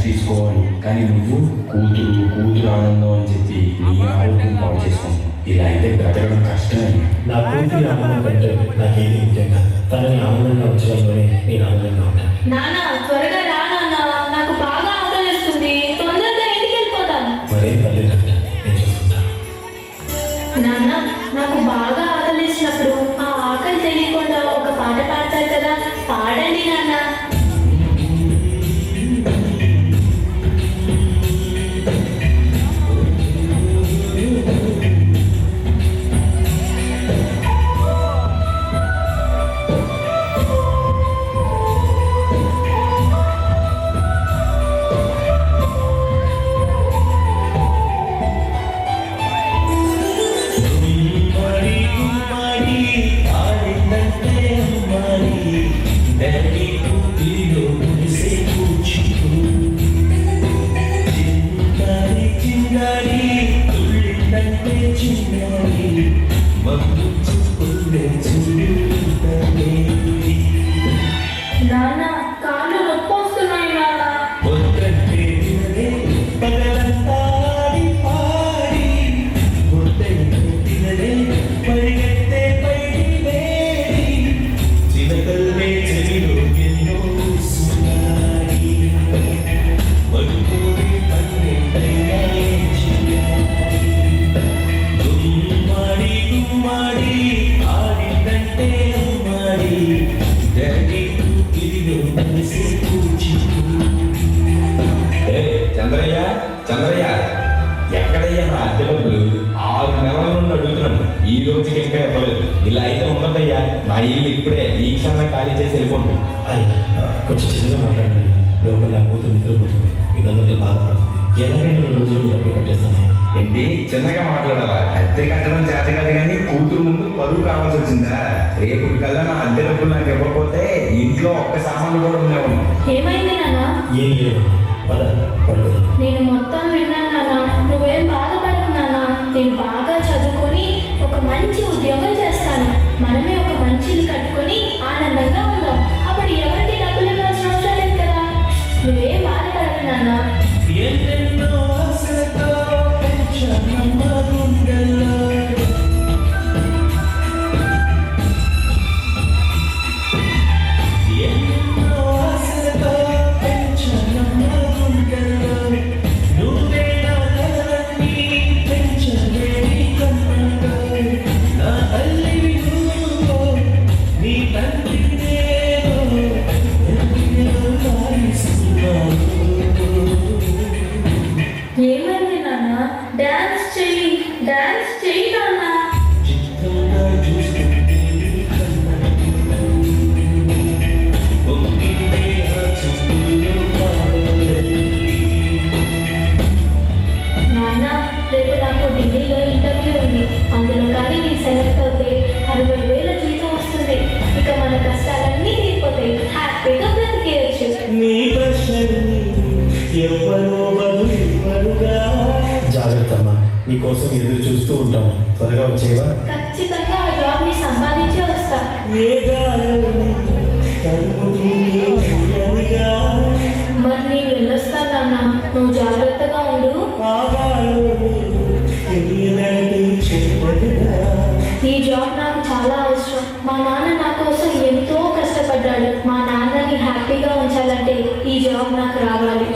తీసుకోవాలి. కానీ నువ్వు కూతురు ఆనందం అని చెప్పి నీ ఆరోగ్యం పాడు చేసుకుంటావు. ఇలా అయితే బ్రతకడం కష్టమే. నా కూతురి ఆనందం కంటే నాకేది ముఖ్యంగా తనని ఆనందంగా ఉంచడంలోనే నేను ఆనందంగా ఉంటాను. నాన్న త్వరగా రా నాన్న, నాకు బాగా ఆకలిస్తుంది. తొందరగా ఇంటికి వెళ్ళిపోతాను. మరేం పర్లేదు, నేను చూసుకుంటాను. నాన్న నాకు బాగా ఆకలిసినప్పుడు ఆ ఆకలి తెలియకుండా ఒక పాట పాడతారు కదా, పాడండి నాన్న. నాన్న కాళ్ళు నొప్పి వస్తున్నాయి నాన్న. చంద్రయ్య ఎక్కడయ్యా నా అద్దె డబ్బులు? 6 నెలల నుండి అడుగుతున్నాను, ఈ రోజుకి ఇంకా ఇవ్వలేదు. ఇలా అయితే ఉండదయ్యా, నా ఇల్లు ఇప్పుడే ఈ క్షణం ఖాళీ చేసి వెళ్ళిపోండి. అది కొంచెం చిన్నగా మాట్లాడండి. లోపల నా కూతురు నిద్రపోతుంది, ఇదంతా బాధపడుతుంది. ఎలాగైనా 2 రోజులు డబ్బులు కట్టేస్తాను. ఏంటి చిన్నగా మాట్లాడాలా? అద్దె కట్టడం చేత కాదు కానీ కూతురు ముందు పరువు కావాల్సి వచ్చిందా? రేపు కల్లా నా అద్దె డబ్బులు నాకు ఇవ్వకపోతే ఇంట్లో ఒక్క సామాన్లు కూడా ఉండేవాడు. ఏమైంది నాన్న? ఏం లేదు, పడుతుంది. నేను మొత్తం విన్నాను నాన్న, నువ్వేం బాధపడకు నాన్న. నేను బాగా చదువుకొని ఒక మంచి ఉద్యోగం చేస్తాను. మనమే ఒక మంచి ఇల్లు కట్టుకొని ఆనందంగా ఉందాం. అప్పుడు ఎవరికి డబ్బులు ఇవ్వాల్సిన అవసరం లేదు కదా. నువ్వేం బాధపడకు నాన్న. ఏమైంది నాన్న? డాన్స్ చెయ్యి నాన్న. నాన్న రేపు నాకు ఢిల్లీలో ఇంటర్వ్యూ ఉంది. అందులో కానీ నీ సెలెక్ట్ అవుతే 60,000 జీతం వస్తుంది. ఇక మన కష్టాలన్నీ తీరిపోతాయి. హ్యాపీగా బ్రతికేయచ్చు. జాగ్రత్త అమ్మా, నీకోసం ఎదురు చూస్తూ ఉంటాము. త్వరగా వచ్చేవా? ఖచ్చితంగా ఆ జాబ్ ని సంపాదించి వస్తా. మరి నేను వెళ్ళొస్తాను నాన్న, నువ్వు జాగ్రత్తగా ఉండు. ఈ జాబ్ నాకు చాలా అవసరం. మా నాన్న నా కోసం ఎంతో కష్టపడ్డాడు. మా నాన్నని హ్యాపీగా ఉంచాలంటే ఈ జాబ్ నాకు రావాలి.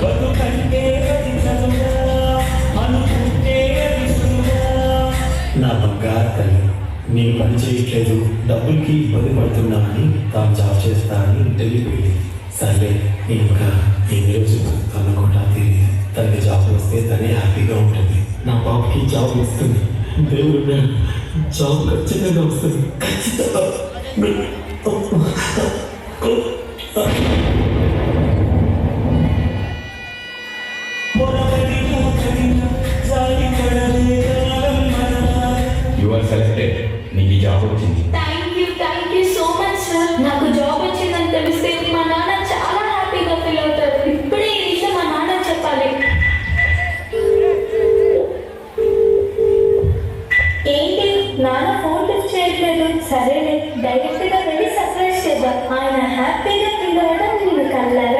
నా బంగారు తల్లి, నేను పని చేయట్లేదు, డబ్బులకి ఇబ్బంది పడుతున్నానని తాను జాబ్ చేస్తా అని ఇంటర్వ్యూ వెళ్ళి. సర్లే, నేను ఇంకా ఎన్ని రోజులు తన కూడా తెలియదు. తనకి జాబ్ వస్తే తనే హ్యాపీగా ఉంటుంది. నా బాబుకి జాబ్ వస్తుంది. దేవుడు జాబ్ ఖచ్చితంగా వస్తుంది, ఖచ్చితంగా. You are selected. నీకు ఈ జాబ్ వచ్చింది. Thank you so much sir. నాకు జాబ్ వచ్చిందని తెలిస్తే మా నాన్న చాలా హ్యాపీగా ఫీల్ అవుతారు. ఇప్పుడే ఈ విషయం మా నాన్న చెప్పాలి. ఏంటి నాన్న ఫోన్ లిఫ్ట్ చేయట్లేదు? సరేలే, డైరెక్ట్గా వెళ్ళి సర్ప్రైజ్ చేద్దాం. ఆయన హ్యాపీగా ఫీల్ అవ్వడం నేను కళ్ళారా